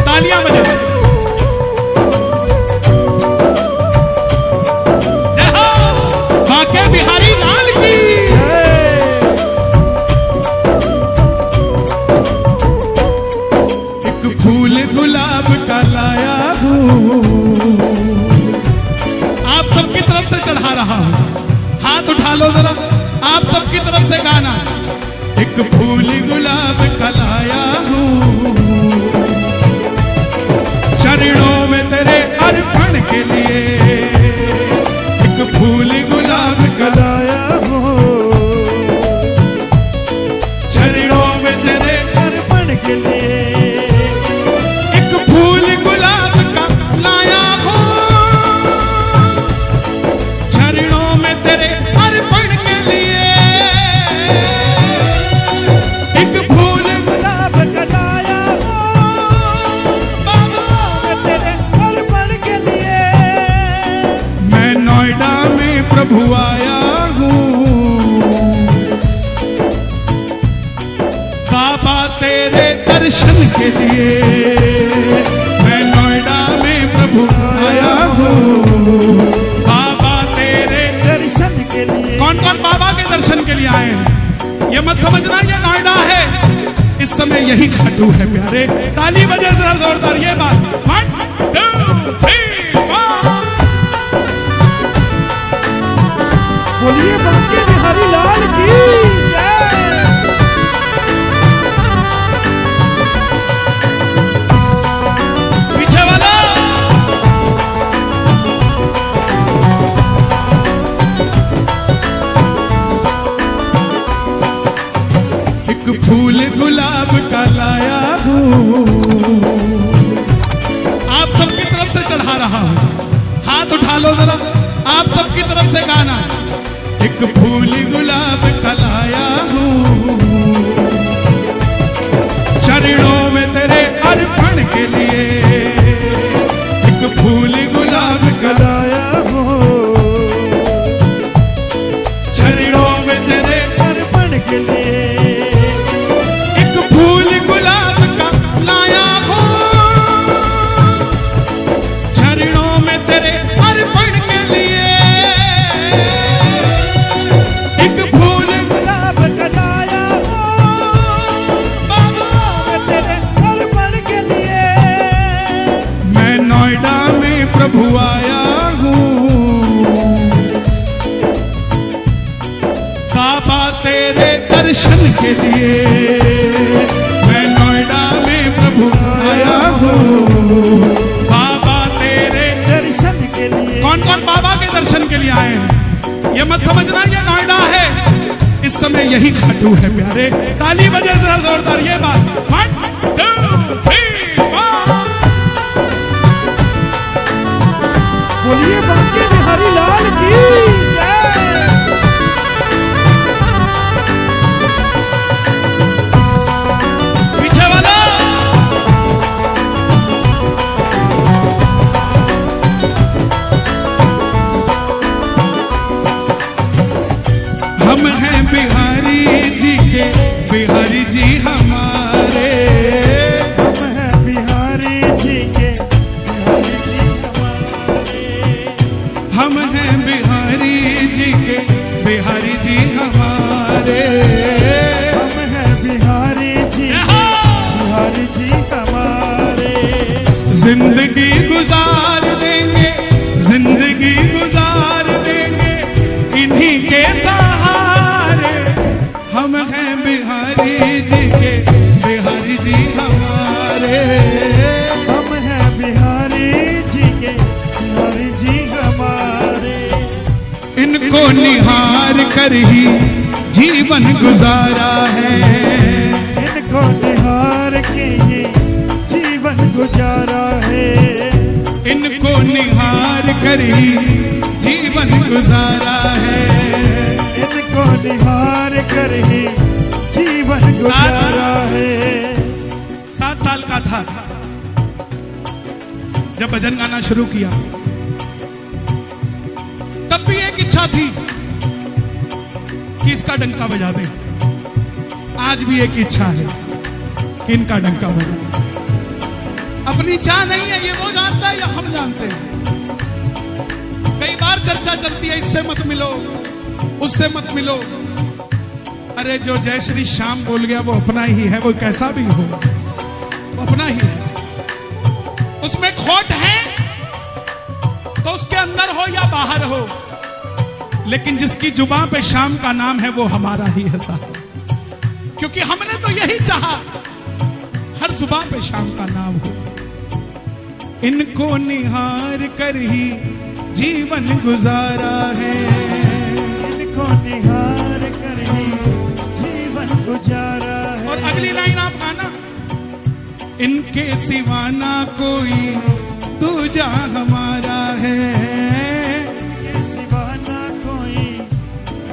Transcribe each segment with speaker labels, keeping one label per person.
Speaker 1: तालियां बजाओ। जय हो बांके बिहारी लाल की। एक फूल गुलाब का लाया हूँ, आप सबकी तरफ से चढ़ा रहा हूं। हाथ उठा लो जरा, आप सबकी तरफ से गाना। एक फूल गुलाब का लाया हूँ, चरणों में तेरे अर्पण के लिए। एक फूल गुलाब का लाया हूँ, चरणों में तेरे अर्पण के लिए। एक फूल गुलाब का लाया हूँ, चरणों में तेरे अर्पण के लिए। एक फूल गुलाब का लाया हूँ, तेरे अर्पण के लिए। मैं नोएडा में प्रभु आया हूँ, बाबा तेरे दर्शन के लिए। मैं नोएडा में प्रभु आया हूँ, बाबा तेरे दर्शन के लिए। कौन कौन बाबा के दर्शन के लिए आए हैं? ये मत समझना ये नोएडा है, इस समय यही खाटू है प्यारे। ताली बजे जरा जोरदार ये बात। 1 2 3 4।
Speaker 2: बोलिए बांके बिहारी लाल की जय।
Speaker 1: पीछे वाला एक फूल गुलाब का लाया हूँ, आप सबकी तरफ से चढ़ा रहा हूं। हाथ उठा लो जरा, आप सबकी तरफ से गाना। एक फूल गुलाब का लाया हूँ, चरणों में तेरे अर्पण के लिए। एक फूल गुलाब का लाया हूँ, चरणों में तेरे अर्पण के लिए। एक फूल गुलाब का लाया हूँ, चरणों में तेरे अर्पण के लिए। एक फूल गुलाब का लाया हूँ, बाबा तेरे अर्पण के लिए। मैं नोएडा में प्रभु आया हूँ, बाबा तेरे दर्शन के लिए। मैं नोएडा में प्रभु आया हूँ, बाबा तेरे दर्शन के लिए। कौन कौन बाबा के दर्शन के लिए आए हैं? ये मत समझना ये नोएडा है, इस समय यही खाटू है प्यारे। ताली बजे जरा जोरदार ये बात। 1 2 3 4।
Speaker 2: बोलिए बांके बिहारी लाल की जय।
Speaker 1: पीछे वाला हम हैं बिहारी जी के, बिहारी जी हमारे।
Speaker 2: हम हैं बिहारी जी के, बिहारी जी हमारे।
Speaker 1: हम हैं बिहारी जी के, बिहारी जी हमारे।
Speaker 2: हम हैं बिहारी जी के, बिहारी जी हमारे।
Speaker 1: जिंदगी गुजार देंगे, जिंदगी गुजार देंगे इन्हीं के सहारे। हम हैं बिहारी जी के, बिहारी जी हमारे।
Speaker 2: हम हैं बिहारी जी के, बिहारी जी हमारे।
Speaker 1: इनको निहार कर ही जीवन गुजारा है।
Speaker 2: इनको निहार के ये जीवन गुजारा है।
Speaker 1: इनको निहार कर ही जीवन गुजारा है।
Speaker 2: इनको निहार कर ही जीवन गुजारा है।
Speaker 1: 7 साल का था जब भजन गाना शुरू किया, तब भी एक इच्छा थी कि इसका डंका बजा दें। आज भी एक इच्छा है कि इनका डंका बजा। अपनी चाह नहीं है, ये वो जानता है या हम जानते हैं। कई बार चर्चा चलती है, इससे मत मिलो, उससे मत मिलो। अरे जो जय श्री श्याम बोल गया वो अपना ही है, वो कैसा भी हो वो अपना ही है। उसमें खोट है तो उसके अंदर हो या बाहर हो, लेकिन जिसकी जुबान पे श्याम का नाम है वो हमारा ही है साहब। क्योंकि हमने तो यही चाहा हर जुबान पे श्याम का नाम हो। इनको निहार कर ही जीवन गुजारा है,
Speaker 2: इनको निहार कर ही जीवन गुजारा है।
Speaker 1: और अगली लाइन आप गाना, इनके सिवा ना कोई दूजा हमारा है,
Speaker 2: इनके सिवा ना कोई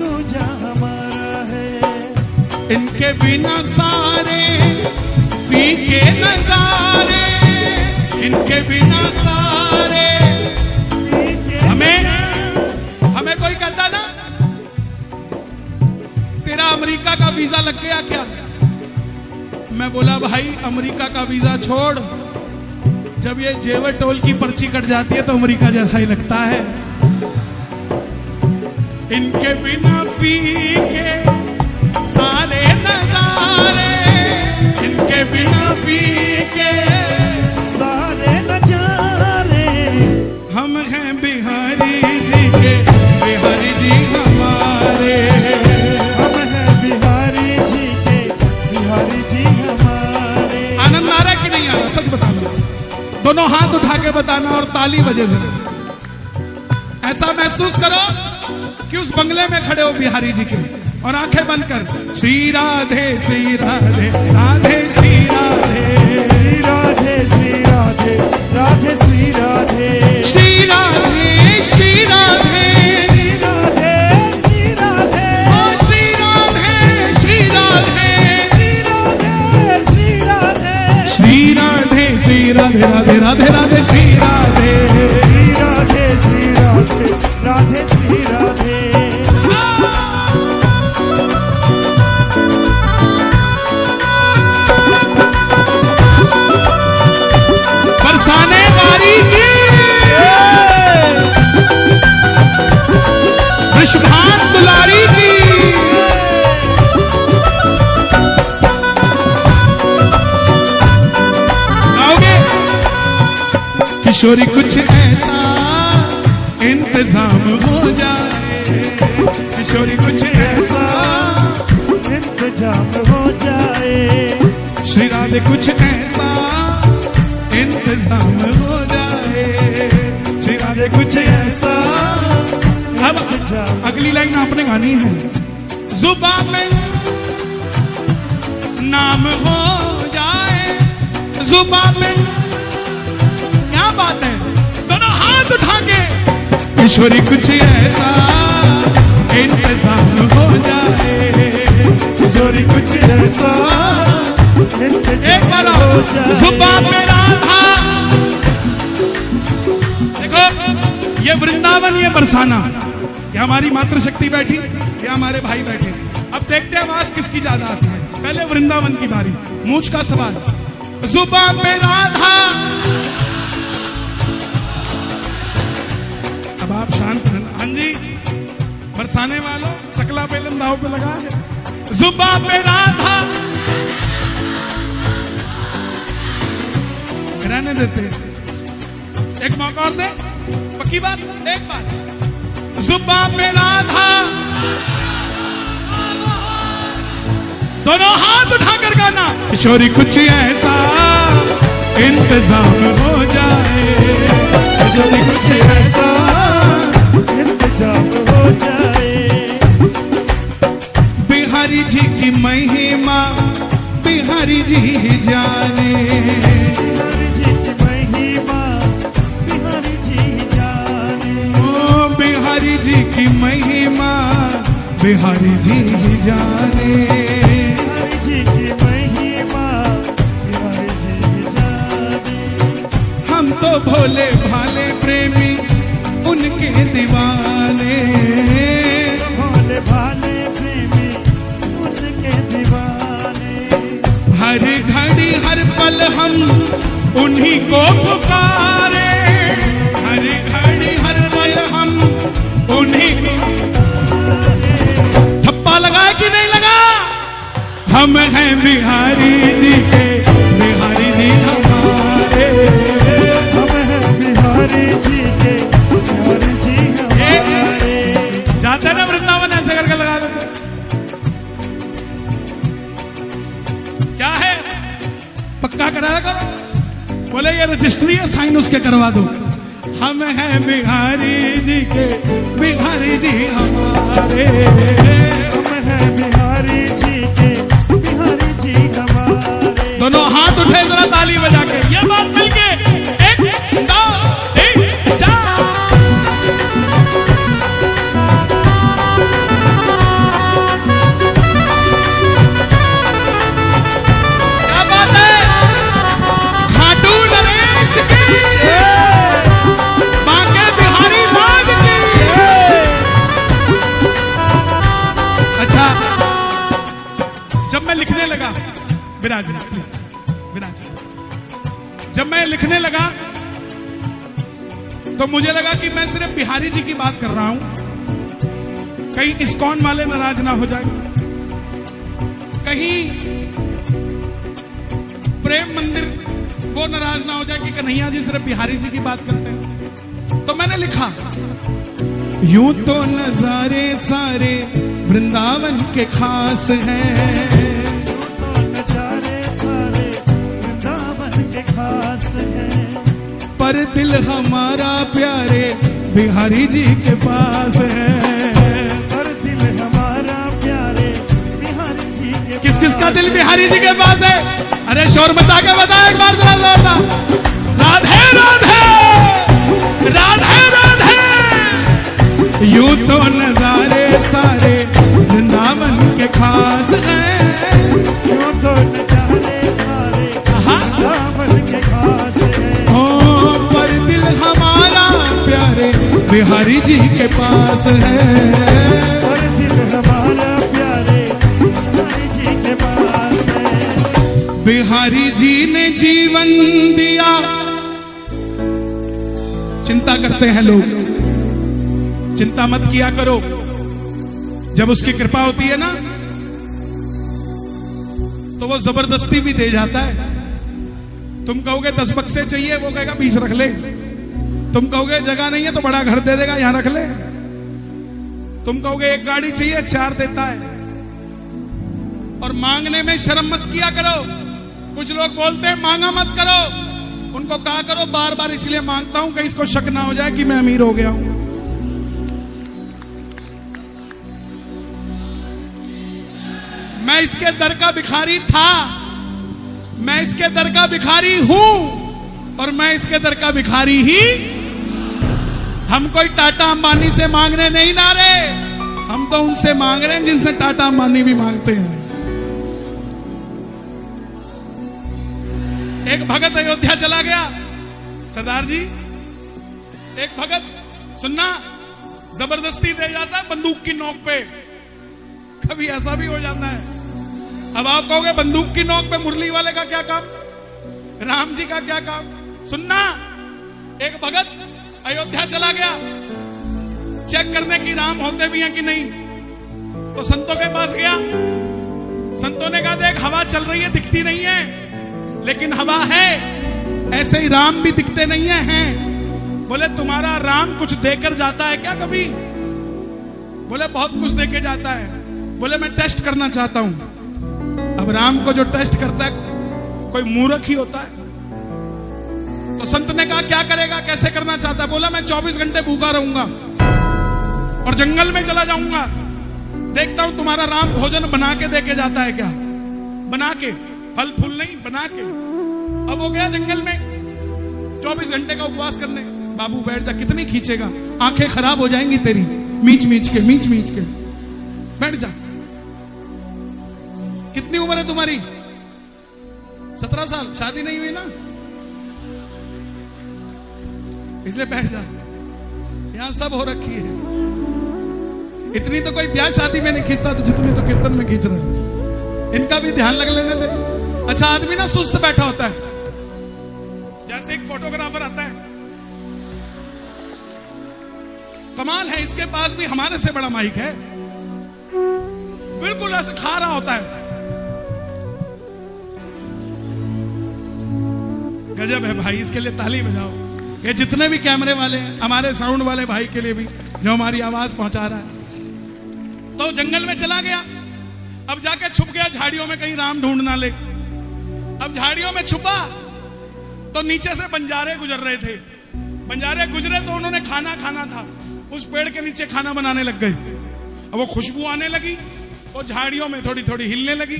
Speaker 2: दूजा हमारा है।
Speaker 1: इनके बिना सारे फीके नजारे, इनके बिना सारे। हमें कोई कहता ना तेरा अमेरिका का वीजा लग गया क्या, मैं बोला भाई अमेरिका का वीजा छोड़, जब ये जेवर टोल की पर्ची कट जाती है तो अमेरिका जैसा ही लगता है। इनके बिना फीके सारे नजारे, इनके बिना फीके
Speaker 2: सारे नजारे।
Speaker 1: हम हैं बिहारी जी के, बिहारी जी हमारे।
Speaker 2: हम हैं बिहारी जी के, बिहारी जी हमारे।
Speaker 1: आनंद आ रहा है कि नहीं आ रहा, सच बताना। दोनों हाथ उठा के बताना और ताली बजे से ऐसा महसूस करो कि उस बंगले में खड़े हो बिहारी जी के, और आंखें बंद कर श्री राधे श्री राधे राधे श्री राधे
Speaker 2: राधे श्री राधे राधे श्री राधे
Speaker 1: श्री राधे श्री राधे
Speaker 2: श्री राधे श्री राधे
Speaker 1: ओ श्री राधे श्री राधे
Speaker 2: श्री राधे
Speaker 1: श्री राधे श्री राधे राधे राधे राधे श्री राधे
Speaker 2: श्री राधे श्री राधे राधे श्री राधे।
Speaker 1: बरसाने वारी की विश्वभान दुलारी की आओगे। किशोरी कुछ ऐसा इंतजाम हो जाए, किशोरी कुछ ऐसा
Speaker 2: इंतजाम हो जाए।
Speaker 1: श्री राधे कुछ ऐसा इंतजाम हो जाए, श्री राधे कुछ ऐसा। अब अगली लाइन आपने गानी है, जुबान में नाम हो जाए, जुबान में। क्या बात है, दोनों हाथ उठा के किशोरी कुछ ऐसा इंतजाम हो जाए, किशोरी कुछ ऐसा
Speaker 2: एक
Speaker 1: बार जुबान में राधा। देखो ये वृंदावन, ये बरसाना, ये हमारी मातृशक्ति बैठी, ये हमारे भाई बैठे। अब देखते हैं आवाज किसकी ज्यादा आती है। पहले वृंदावन की बारी, मूंछ का सवाल। जुबान में राधा, अब आप शांत रहना। हाँ जी बरसाने वालों, चकला बेलन दाव पे लगा है। जुबान में राधा, रहने देते हैं, एक मौका और दे, पक्की बात, एक बात। जुबान में राधा, दोनों हाथ उठाकर गाना, किशोरी कुछ ऐसा इंतजाम हो जाए, किशोरी कुछ ऐसा
Speaker 2: इंतजाम हो जाए।
Speaker 1: बिहारी जी की महिमा बिहारी जी ही जाने,
Speaker 2: बिहारी जी की महिमा बिहारी जी जाने।
Speaker 1: ओ बिहारी जी की महिमा बिहारी जी ही जाने,
Speaker 2: बिहारी जी की महिमा बिहारी जी जाने।
Speaker 1: हम तो भोले भाले प्रेमी उनके दीवाने, हम हैं बिहारी जी के, बिहारी जी हमारे।
Speaker 2: हम हैं बिहारी जी के, बिहारी जी हमारे।
Speaker 1: जाते ना वृंदावन ऐसे करके लगा देते। क्या है? पक्का करा करो। बोले ये रजिस्ट्री है, साइन उसके करवा दो। हम हैं बिहारी जी के, बिहारी जी हमारे।
Speaker 2: हम हैं बिहारी जी के, बिहारी जी हमारे।
Speaker 1: दोनों हाथ उठे जरा ताली बजा के, ये बात मिलके 1 2 3 4। क्या बात है? खाटू नरेश की, बांके बिहारी लाल की। अच्छा, जब मैं लिखने लगा, विराज प्लीज, विराज, जब मैं लिखने लगा तो मुझे लगा कि मैं सिर्फ बिहारी जी की बात कर रहा हूं, कहीं इस्कॉन वाले नाराज ना हो जाए, कहीं प्रेम मंदिर वो नाराज ना हो जाए कि कन्हैया जी सिर्फ बिहारी जी की बात करते हैं। तो मैंने लिखा, यूं तो नजारे सारे वृंदावन के खास हैं,
Speaker 2: नजारे सारे वृंदावन के खास हैं,
Speaker 1: पर दिल हमारा प्यारे बिहारी जी के पास है।
Speaker 2: पर दिल हमारा प्यारे बिहारी जी के
Speaker 1: किस किस का
Speaker 2: पास
Speaker 1: दिल
Speaker 2: है।
Speaker 1: बिहारी जी के पास है? अरे शोर मचा के बता एक बार जरा जोरदार। राधे राधे राधे राधे। यूं तो नजारे सारे वृंदावन के खास हैं,
Speaker 2: यूं तो नजारे सारे वृंदावन के खास हैं,
Speaker 1: ओ पर दिल हमारा प्यारे बिहारी जी के पास है।
Speaker 2: पर दिल हमारा प्यारे बिहारी जी के पास है।
Speaker 1: बिहारी जी ने जीवन दिया। चिंता करते हैं लोग, चिंता मत किया करो, जब उसकी कृपा होती है ना तो वो जबरदस्ती भी दे जाता है। तुम कहोगे 10 बक्से चाहिए, वो कहेगा 20 रख ले। तुम कहोगे जगह नहीं है तो बड़ा घर दे देगा, यहां रख ले। तुम कहोगे एक गाड़ी चाहिए, 4 देता है। और मांगने में शर्म मत किया करो। कुछ लोग बोलते हैं मांगा मत करो, उनको कहा करो बार बार इसलिए मांगता हूं कहीं इसको शक ना हो जाए कि मैं अमीर हो गया हूं। मैं इसके दर का भिखारी था, मैं इसके दर का भिखारी हूं, और मैं इसके दर का भिखारी ही। हम कोई टाटा अंबानी से मांगने नहीं ना रहे, हम तो उनसे मांग रहे हैं जिनसे टाटा अंबानी भी मांगते हैं। एक भगत अयोध्या चला गया, सरदार जी, एक भगत सुनना जबरदस्ती दे जाता है बंदूक की नोक पे। कभी ऐसा भी हो जाता है। अब आप कहोगे बंदूक की नोक पे मुरली वाले का क्या काम, राम जी का क्या काम? सुनना, एक भगत अयोध्या चला गया चेक करने की राम होते भी हैं कि नहीं। तो संतों के पास गया, संतों ने कहा देख हवा चल रही है, दिखती नहीं है, लेकिन हवा है। ऐसे ही राम भी दिखते नहीं है। बोले तुम्हारा राम कुछ देकर जाता है क्या कभी? बोले बहुत कुछ देके जाता है। बोले मैं टेस्ट करना चाहता हूं। अब राम को जो टेस्ट करता है कोई मूर्ख ही होता है। तो संत ने कहा क्या करेगा, कैसे करना चाहता है? बोला मैं 24 घंटे भूखा रहूंगा और जंगल में चला जाऊंगा, देखता हूं तुम्हारा राम भोजन बना के देके जाता है क्या। बना के, फल फूल नहीं, बना के। अब वो गया जंगल में 24 घंटे का उपवास करने। बाबू बैठ जा, कितनी खींचेगा, आंखें खराब हो जाएंगी तेरी, मीच मीच के बैठ जा। कितनी उम्र है तुम्हारी? 17 साल, शादी नहीं हुई ना, इसलिए बैठ जा। यहां सब हो रखी है। इतनी तो कोई ब्याह शादी में नहीं खींचता, तो जितनी तो कीर्तन में खींच रहे हैं। इनका भी ध्यान लग लेने दे। अच्छा, आदमी ना सुस्त बैठा होता है, जैसे एक फोटोग्राफर आता है, कमाल है, इसके पास भी हमारे से बड़ा माइक है, बिल्कुल ऐसे खा रहा होता है। गजब है भाई, इसके लिए ताली बजाओ। ये जितने भी कैमरे वाले हैं, हमारे साउंड वाले भाई के लिए भी जो हमारी आवाज पहुंचा रहा है। तो जंगल में चला गया, अब जाके छुप गया झाड़ियों में, कहीं राम ढूंढ ना ले। अब झाड़ियों में छुपा तो नीचे से बंजारे गुजर रहे थे। बंजारे गुजरे तो उन्होंने खाना खाना था, उस पेड़ के नीचे खाना बनाने लग गए। अब वो खुशबू आने लगी, वो झाड़ियों में थोड़ी थोड़ी हिलने लगी,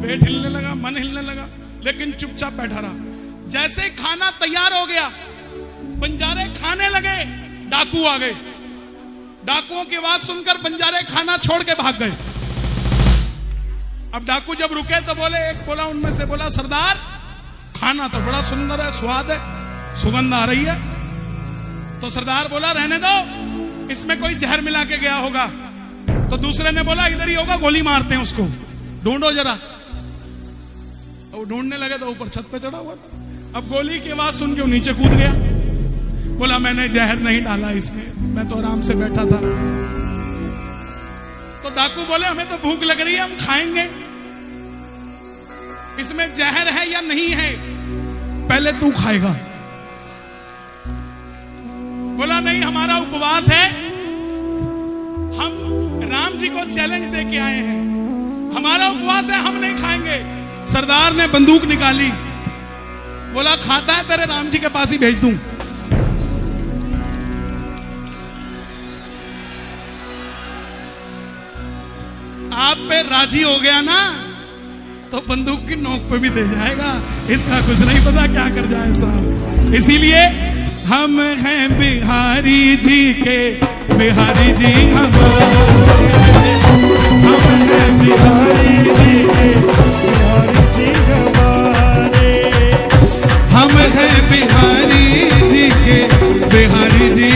Speaker 1: पेट हिलने लगा, मन हिलने लगा, लेकिन चुपचाप बैठा रहा। जैसे ही खाना तैयार हो गया, बंजारे खाने लगे, डाकू आ गए। डाकुओं की आवाज सुनकर बंजारे खाना छोड़ के भाग गए। अब डाकू जब रुके तो बोले, एक बोला उनमें से, बोला सरदार खाना तो बड़ा सुंदर है, स्वाद है, सुगंध आ रही है। तो सरदार बोला रहने दो, इसमें कोई जहर मिला के गया होगा। तो दूसरे ने बोला इधर ही होगा, गोली मारते हैं उसको, ढूंढो जरा। वो ढूंढने लगे तो ऊपर छत पे चढ़ा हुआ था। अब गोली की आवाज सुन के वो नीचे कूद गया। बोला मैंने जहर नहीं डाला इसमें, मैं तो आराम से बैठा था। तो डाकू बोले हमें तो भूख लग रही है, हम खाएंगे, इसमें जहर है या नहीं है पहले तू खाएगा। बोला नहीं, हमारा उपवास है, हम राम जी को चैलेंज दे के आए हैं, हमारा उपवास है, हम नहीं खाएंगे। सरदार ने बंदूक निकाली, बोला खाता है तेरे राम जी के पास ही भेज दूं। आप पे राजी हो गया ना तो बंदूक की नोक पे भी दे जाएगा, इसका कुछ नहीं पता क्या कर जाए साहब। इसीलिए हम हैं बिहारी जी के, बिहारी जी हमारे,
Speaker 2: हम हैं बिहारी जी के, बिहारी जी हमारे।
Speaker 1: हम हैं बिहारी जी के, बिहारी जी